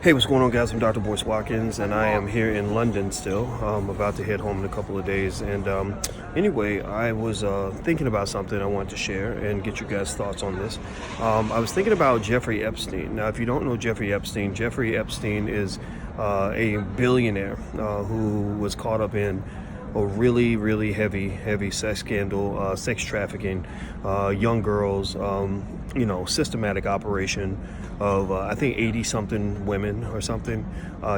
Hey, what's going on, guys? I'm Dr. Boyce Watkins, and I am here in London still. I'm about to head home in a couple of days. And anyway, I was thinking about something I want to share and get you guys' thoughts on this. I was thinking about Jeffrey Epstein. Now, if you don't know Jeffrey Epstein is a billionaire who was caught up in a really heavy sex scandal, sex trafficking, young girls, systematic operation of I think 80 something women or something,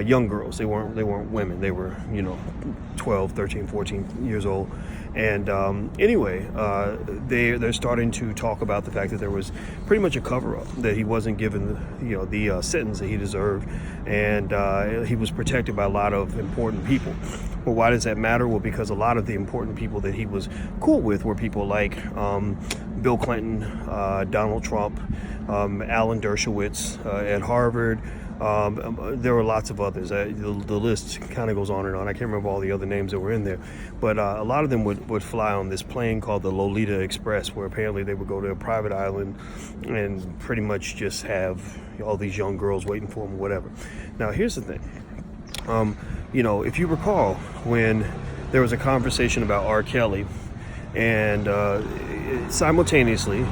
young girls. They weren't women. They were 12, 13, 14 years old. And anyway, they're starting to talk about the fact that there was pretty much a cover-up, that he wasn't given the sentence that he deserved, and he was protected by a lot of important people. Well, why does that matter? Well, because a lot of the important people that he was cool with were people like Bill Clinton, Donald Trump, Alan Dershowitz at Harvard. There were lots of others. The list kind of goes on and on. I can't remember all the other names that were in there. But a lot of them would fly on this plane called the Lolita Express, where apparently they would go to a private island and pretty much just have all these young girls waiting for them or whatever. Now, here's the thing. If you recall, when there was a conversation about R. Kelly, and simultaneously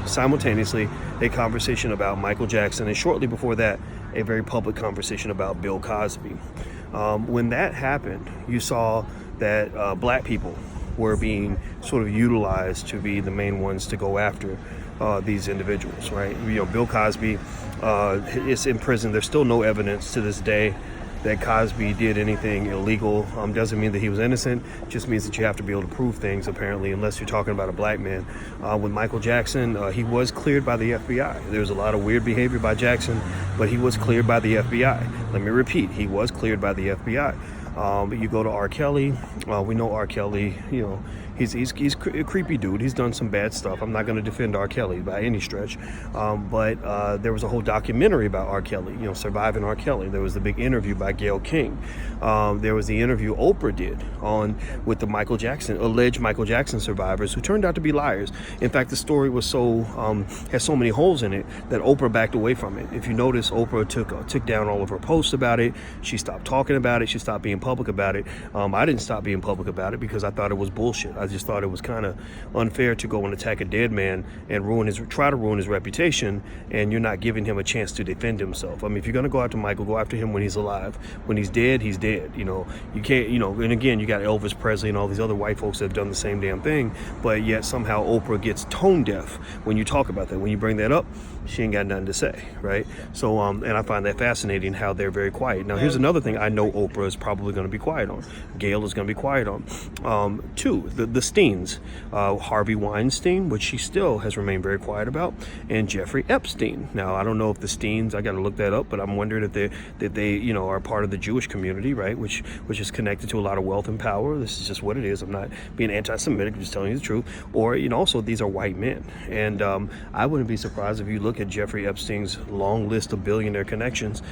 a conversation about Michael Jackson, and shortly before that a very public conversation about Bill Cosby. When that happened, you saw that black people were being sort of utilized to be the main ones to go after these individuals, right? Bill Cosby is in prison. There's still no evidence to this day that Cosby did anything illegal. Doesn't mean that he was innocent. Just means that you have to be able to prove things, apparently, unless you're talking about a black man. With Michael Jackson, he was cleared by the FBI. There was a lot of weird behavior by Jackson, but he was cleared by the FBI. Let me repeat, he was cleared by the FBI. You go to R. Kelly. We know R. Kelly, he's a creepy dude. He's done some bad stuff. I'm not going to defend R. Kelly by any stretch. But there was a whole documentary about R. Kelly, Surviving R. Kelly. There was the big interview by Gayle King. There was the interview Oprah did with the alleged Michael Jackson survivors, who turned out to be liars. In fact, the story was has so many holes in it that Oprah backed away from it. If you notice, Oprah took down all of her posts about it. She stopped talking about it. She stopped being public about it. I didn't stop being public about it because I thought it was bullshit. I just thought it was kind of unfair to go and attack a dead man and try to ruin his reputation, and you're not giving him a chance to defend himself. I mean, if you're going to go after Michael, go after him when he's alive. When he's dead, he's dead. You can't, and again, you got Elvis Presley and all these other white folks that have done the same damn thing, but yet somehow Oprah gets tone deaf when you talk about that. When you bring that up, she ain't got nothing to say, right? So, and I find that fascinating how they're very quiet. Now, here's another thing I know Oprah is probably going to be quiet on. Gayle is going to be quiet on. Two, the Steens, Harvey Weinstein, which she still has remained very quiet about, and Jeffrey Epstein. Now, I don't know if the Steens, I got to look that up, but I'm wondering if they are part of the Jewish community, right? Which is connected to a lot of wealth and power. This is just what it is. I'm not being anti-Semitic, I'm just telling you the truth. Or, also these are white men. And I wouldn't be surprised if you look at Jeffrey Epstein's long list of billionaire connections.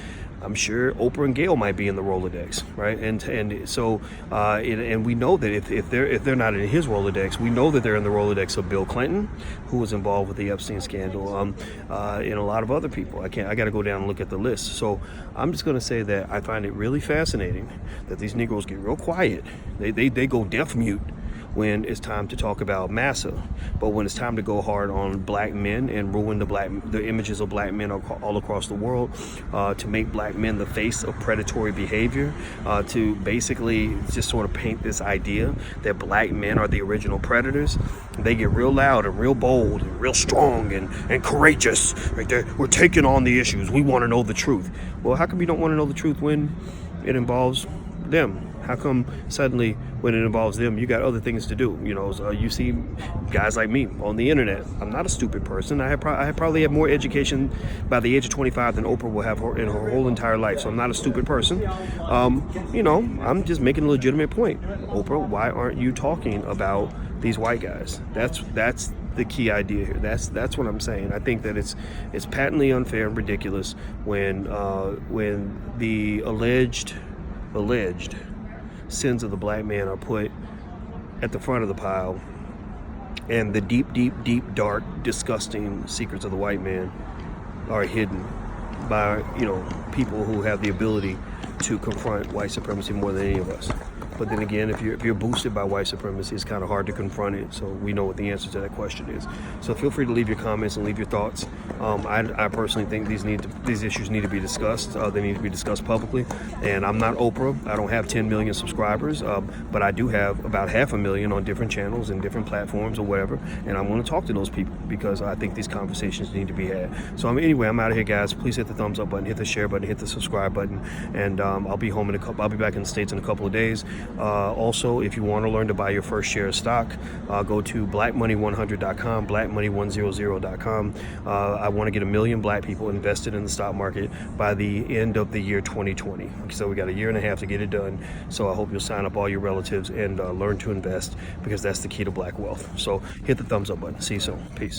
I'm sure Oprah and Gayle might be in the Rolodex, right? And so and we know that if they're not in his Rolodex, we know that they're in the Rolodex of Bill Clinton, who was involved with the Epstein scandal, and a lot of other people. I got to go down and look at the list. So I'm just going to say that I find it really fascinating that these Negroes get real quiet. They go deaf mute when it's time to talk about massa, but when it's time to go hard on black men and ruin the images of black men all across the world, to make black men the face of predatory behavior, to basically just sort of paint this idea that black men are the original predators, they get real loud and real bold and real strong and courageous. Right there, we're taking on the issues. We want to know the truth. Well, how come you don't want to know the truth when it involves them? How come suddenly when it involves them, you got other things to do? You see guys like me on the internet. I'm not a stupid person. I probably have more education by the age of 25 than Oprah will have in her whole entire life. So I'm not a stupid person. I'm just making a legitimate point. Oprah, why aren't you talking about these white guys? That's the key idea here. That's what I'm saying. I think that it's patently unfair and ridiculous when the alleged sins of the black man are put at the front of the pile, and the deep, dark, disgusting secrets of the white man are hidden by, people who have the ability to confront white supremacy more than any of us. But then again, if you're boosted by white supremacy, it's kind of hard to confront it. So we know what the answer to that question is. So feel free to leave your comments and leave your thoughts. I personally think these issues need to be discussed. They need to be discussed publicly. And I'm not Oprah. I don't have 10 million subscribers, but I do have about 500,000 on different channels and different platforms or whatever. And I want to talk to those people because I think these conversations need to be had. So anyway, I'm out of here, guys. Please hit the thumbs up button, hit the share button, hit the subscribe button, and I'll be back in the States in a couple of days. Also, if you want to learn to buy your first share of stock, go to blackmoney100.com, blackmoney100.com. I want to get 1 million black people invested in the stock market by the end of the year 2020. So we got a year and a half to get it done. So I hope you'll sign up all your relatives and learn to invest, because that's the key to black wealth. So hit the thumbs up button. See you soon. Peace.